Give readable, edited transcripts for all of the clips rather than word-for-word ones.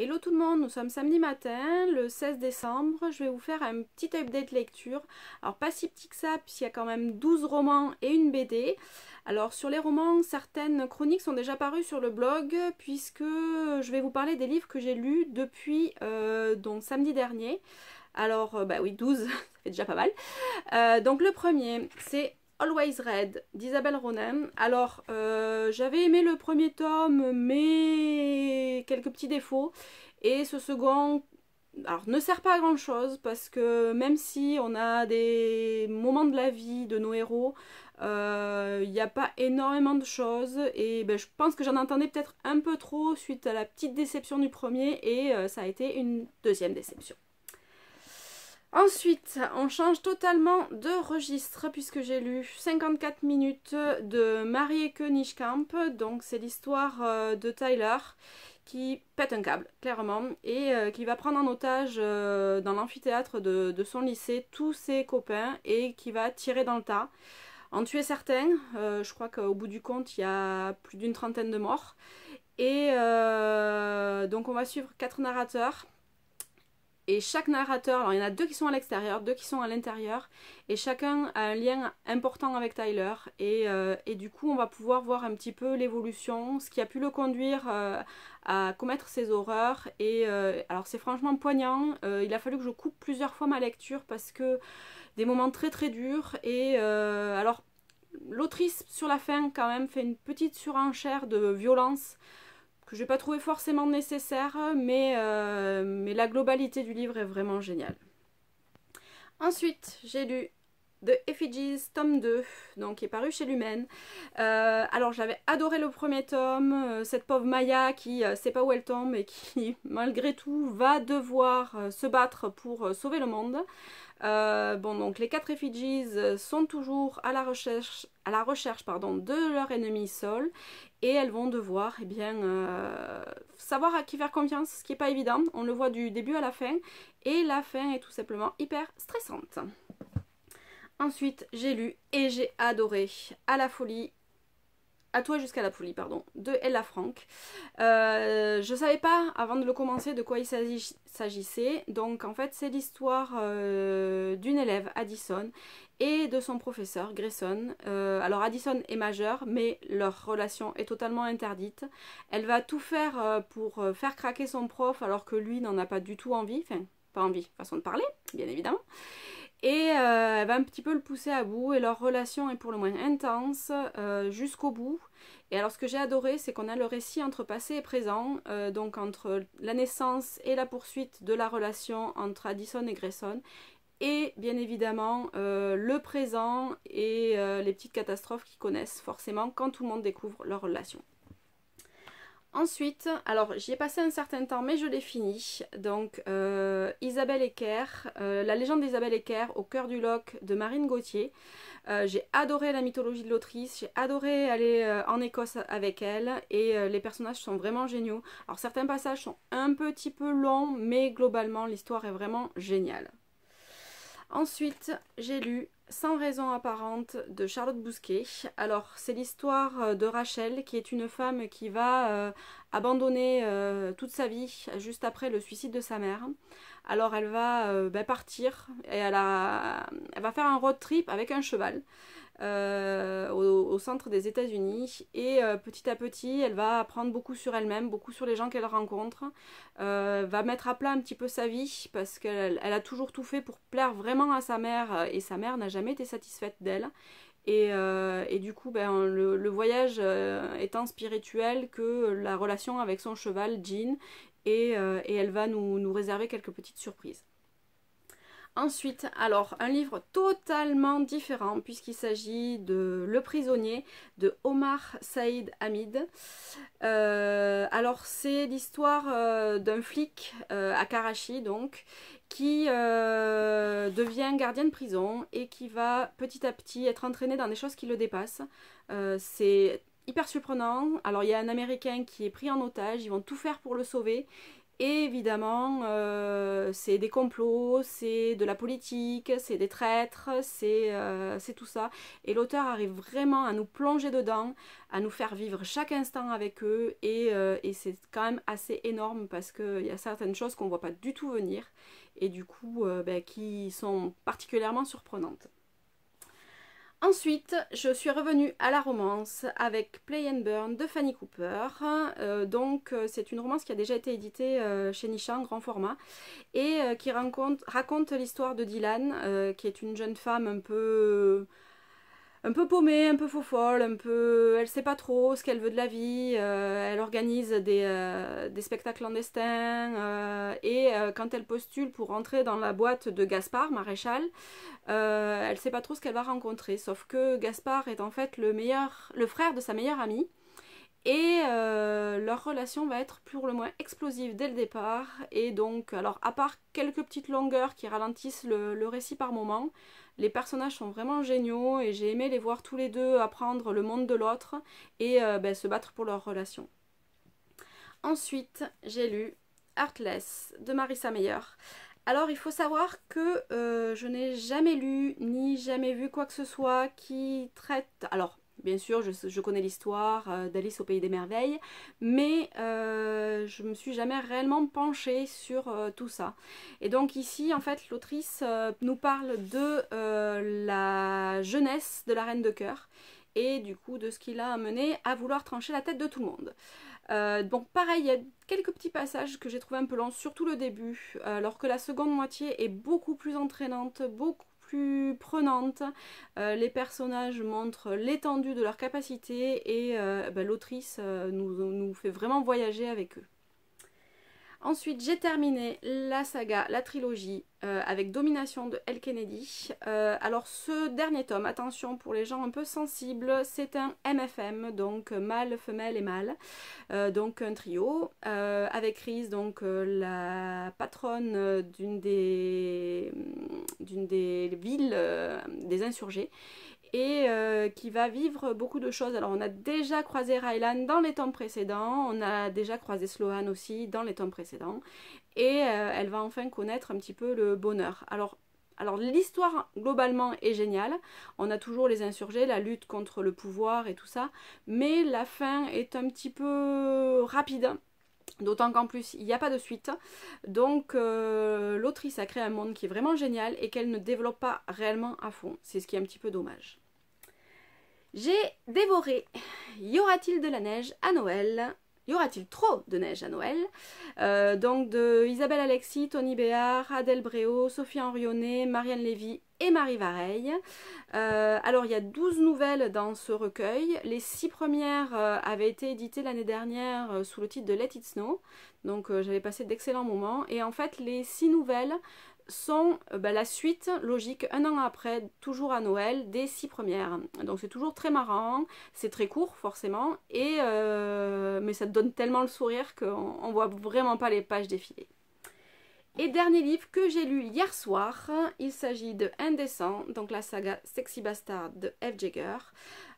Hello tout le monde, nous sommes samedi matin, le 16 décembre. Je vais vous faire un petit update lecture. Alors pas si petit que ça, puisqu'il y a quand même 12 romans et une BD. Alors sur les romans, certaines chroniques sont déjà parues sur le blog, puisque je vais vous parler des livres que j'ai lus depuis donc samedi dernier. Alors bah oui, 12, ça fait déjà pas mal. Donc le premier, c'est Always Red d'Isabelle Ronen. Alors j'avais aimé le premier tome mais quelques petits défauts et ce second alors, ne sert pas à grand chose parce que même si on a des moments de la vie de nos héros, il n'y a pas énormément de choses et ben, je pense que j'en entendais peut-être un peu trop suite à la petite déception du premier et ça a été une deuxième déception. Ensuite, on change totalement de registre puisque j'ai lu 54 minutes de Marieke Nijkamp. Donc c'est l'histoire de Tyler qui pète un câble, clairement, et qui va prendre en otage dans l'amphithéâtre de son lycée tous ses copains et qui va tirer dans le tas, en tuer certains. Je crois qu'au bout du compte, il y a plus d'une trentaine de morts. Et donc on va suivre 4 narrateurs. Et chaque narrateur, alors il y en a 2 qui sont à l'extérieur, 2 qui sont à l'intérieur, et chacun a un lien important avec Tyler, et du coup on va pouvoir voir un petit peu l'évolution, ce qui a pu le conduire à commettre ces horreurs, et alors c'est franchement poignant, il a fallu que je coupe plusieurs fois ma lecture, parce que des moments très très durs, et alors l'autrice sur la fin quand même fait une petite surenchère de violence, que je n'ai pas trouvé forcément nécessaire, mais la globalité du livre est vraiment géniale. Ensuite, j'ai lu The Effigies, tome 2, donc qui est paru chez Lumen. Alors j'avais adoré le premier tome, cette pauvre Maya qui sait pas où elle tombe et qui malgré tout va devoir se battre pour sauver le monde. Bon, donc les 4 effigies sont toujours à la recherche pardon, de leur ennemi Sol, et elles vont devoir eh bien, savoir à qui faire confiance, ce qui n'est pas évident. On le voit du début à la fin, et la fin est tout simplement hyper stressante. Ensuite, j'ai lu et j'ai adoré À la folie, à toi jusqu'à la folie, pardon, de Ella Frank. Je savais pas, avant de le commencer, de quoi il s'agissait. Donc, en fait, c'est l'histoire d'une élève, Addison, et de son professeur, Grayson. Alors, Addison est majeure, mais leur relation est totalement interdite. Elle va tout faire pour faire craquer son prof, alors que lui n'en a pas du tout envie. Enfin, pas envie, façon de parler, bien évidemment. Et elle va un petit peu le pousser à bout, et leur relation est pour le moins intense jusqu'au bout. Et alors ce que j'ai adoré, c'est qu'on a le récit entre passé et présent, donc entre la naissance et la poursuite de la relation entre Addison et Grayson, et bien évidemment le présent et les petites catastrophes qu'ils connaissent forcément quand tout le monde découvre leur relation. Ensuite, alors j'y ai passé un certain temps mais je l'ai fini, donc Isabelle Ecker, la légende d'Isabelle Ecker au cœur du Loch de Marine Gauthier. J'ai adoré la mythologie de l'autrice, j'ai adoré aller en Écosse avec elle, et les personnages sont vraiment géniaux. Alors certains passages sont un petit peu longs, mais globalement l'histoire est vraiment géniale. Ensuite, j'ai lu Sans raison apparente de Charlotte Bousquet. Alors, c'est l'histoire de Rachel, qui est une femme qui va abandonner toute sa vie juste après le suicide de sa mère. Alors, elle va partir et elle va faire un road trip avec un cheval. Au centre des États-Unis, et petit à petit elle va apprendre beaucoup sur elle-même, beaucoup sur les gens qu'elle rencontre, va mettre à plat un petit peu sa vie parce qu'elle a toujours tout fait pour plaire vraiment à sa mère, et sa mère n'a jamais été satisfaite d'elle. Et du coup, ben, le voyage étant spirituel que la relation avec son cheval Jean, et elle va nous réserver quelques petites surprises. Ensuite, alors, un livre totalement différent puisqu'il s'agit de Le Prisonnier de Omar Saïd Hamid. Alors, c'est l'histoire d'un flic à Karachi, donc, qui devient gardien de prison et qui va petit à petit être entraîné dans des choses qui le dépassent. C'est hyper surprenant. Alors, il y a un Américain qui est pris en otage, ils vont tout faire pour le sauver. Et évidemment, c'est des complots, c'est de la politique, c'est des traîtres, c'est tout ça. Et l'auteur arrive vraiment à nous plonger dedans, à nous faire vivre chaque instant avec eux. Et c'est quand même assez énorme parce qu'il y a certaines choses qu'on ne voit pas du tout venir et du coup qui sont particulièrement surprenantes. Ensuite, je suis revenue à la romance avec Play and Burn de Fanny Cooper. C'est une romance qui a déjà été éditée chez Nishan, grand format, et qui raconte l'histoire de Dylan, qui est une jeune femme un peu paumée, un peu faux-folle, elle sait pas trop ce qu'elle veut de la vie, elle organise des spectacles clandestins, quand elle postule pour rentrer dans la boîte de Gaspard, maréchal, elle sait pas trop ce qu'elle va rencontrer, sauf que Gaspard est en fait le frère de sa meilleure amie, et leur relation va être pour le moins explosive dès le départ, et donc, alors à part quelques petites longueurs qui ralentissent le récit par moments, les personnages sont vraiment géniaux et j'ai aimé les voir tous les deux apprendre le monde de l'autre et se battre pour leur relation. Ensuite, j'ai lu Heartless de Marissa Meyer. Alors, il faut savoir que je n'ai jamais lu ni jamais vu quoi que ce soit qui traite... Alors, bien sûr, je connais l'histoire d'Alice au Pays des Merveilles, mais je me suis jamais réellement penchée sur tout ça. Et donc ici, en fait, l'autrice nous parle de la jeunesse de la Reine de Cœur et du coup de ce qui l'a amené à vouloir trancher la tête de tout le monde. Donc pareil, il y a quelques petits passages que j'ai trouvé un peu longs, surtout le début, alors que la seconde moitié est beaucoup plus entraînante, beaucoup plus prenante. Les personnages montrent l'étendue de leurs capacités et l'autrice nous fait vraiment voyager avec eux. Ensuite, j'ai terminé la saga, la trilogie, avec Domination de Elle Kennedy. Alors, ce dernier tome, attention pour les gens un peu sensibles, c'est un MFM, donc mâle, femelle et mâle. Donc un trio, avec Reese, donc la patronne d'une des villes des insurgés, et qui va vivre beaucoup de choses. Alors on a déjà croisé Rylan dans les tomes précédents, on a déjà croisé Sloan aussi dans les tomes précédents, et elle va enfin connaître un petit peu le bonheur. Alors l'histoire globalement est géniale, on a toujours les insurgés, la lutte contre le pouvoir et tout ça, mais la fin est un petit peu rapide. D'autant qu'en plus il n'y a pas de suite, donc l'autrice a créé un monde qui est vraiment génial et qu'elle ne développe pas réellement à fond, c'est ce qui est un petit peu dommage. J'ai dévoré Y aura-t-il de la neige à Noël? Y aura-t-il trop de neige à Noël? Donc de Isabelle Alexis, Tony Béard, Adèle Bréau, Sophie Henrionnet, Marianne Lévy et Marie Vareille. Alors il y a 12 nouvelles dans ce recueil. Les 6 premières avaient été éditées l'année dernière sous le titre de Let It Snow. Donc j'avais passé d'excellents moments. Et en fait les 6 nouvelles sont la suite logique un an après, toujours à Noël, des 6 premières. Donc c'est toujours très marrant, c'est très court forcément, mais ça te donne tellement le sourire qu'on voit vraiment pas les pages défiler. Et dernier livre que j'ai lu hier soir, il s'agit de Indécent, donc la saga Sexy Bastard de F. Jagger.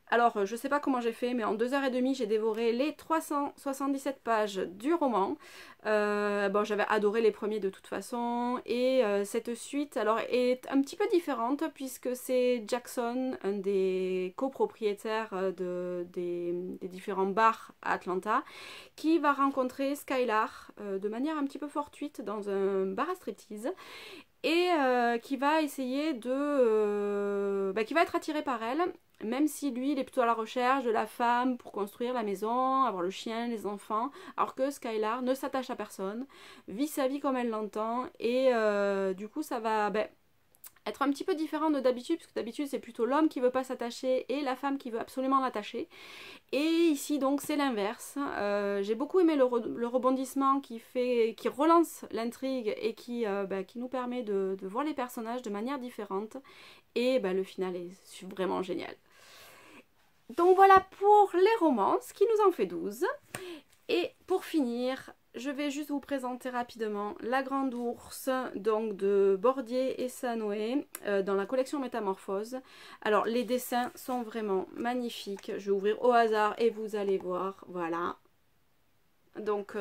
Alors, je sais pas comment j'ai fait, mais en 2h30, j'ai dévoré les 377 pages du roman. J'avais adoré les premiers de toute façon. Et cette suite, alors, est un petit peu différente, puisque c'est Jackson, un des copropriétaires des différents bars à Atlanta, qui va rencontrer Skylar de manière un petit peu fortuite dans un bar à striptease. Et qui va essayer qui va être attiré par elle, même si lui il est plutôt à la recherche de la femme pour construire la maison, avoir le chien, les enfants, alors que Skylar ne s'attache à personne, vit sa vie comme elle l'entend, et du coup ça va être un petit peu différent de d'habitude, parce que d'habitude c'est plutôt l'homme qui veut pas s'attacher et la femme qui veut absolument l'attacher. Et ici donc c'est l'inverse. J'ai beaucoup aimé le rebondissement qui relance l'intrigue et qui nous permet de voir les personnages de manière différente. Et le final est vraiment génial. Donc voilà pour les romances, qui nous en fait 12. Et pour finir, je vais juste vous présenter rapidement La Grande Ourse, donc de Bordier et Sanoé, dans la collection Métamorphose. Alors les dessins sont vraiment magnifiques. Je vais ouvrir au hasard et vous allez voir, voilà. Donc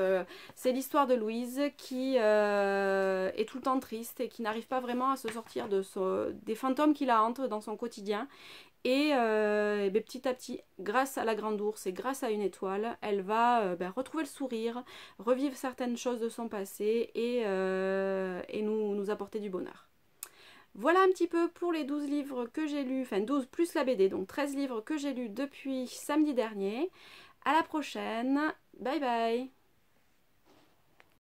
c'est l'histoire de Louise qui est tout le temps triste et qui n'arrive pas vraiment à se sortir des fantômes qui la hantent dans son quotidien. Et petit à petit, grâce à la grande ours et grâce à une étoile, elle va retrouver le sourire, revivre certaines choses de son passé et nous apporter du bonheur. Voilà un petit peu pour les 12 livres que j'ai lus, enfin 12 plus la BD, donc 13 livres que j'ai lus depuis samedi dernier. À la prochaine, bye bye.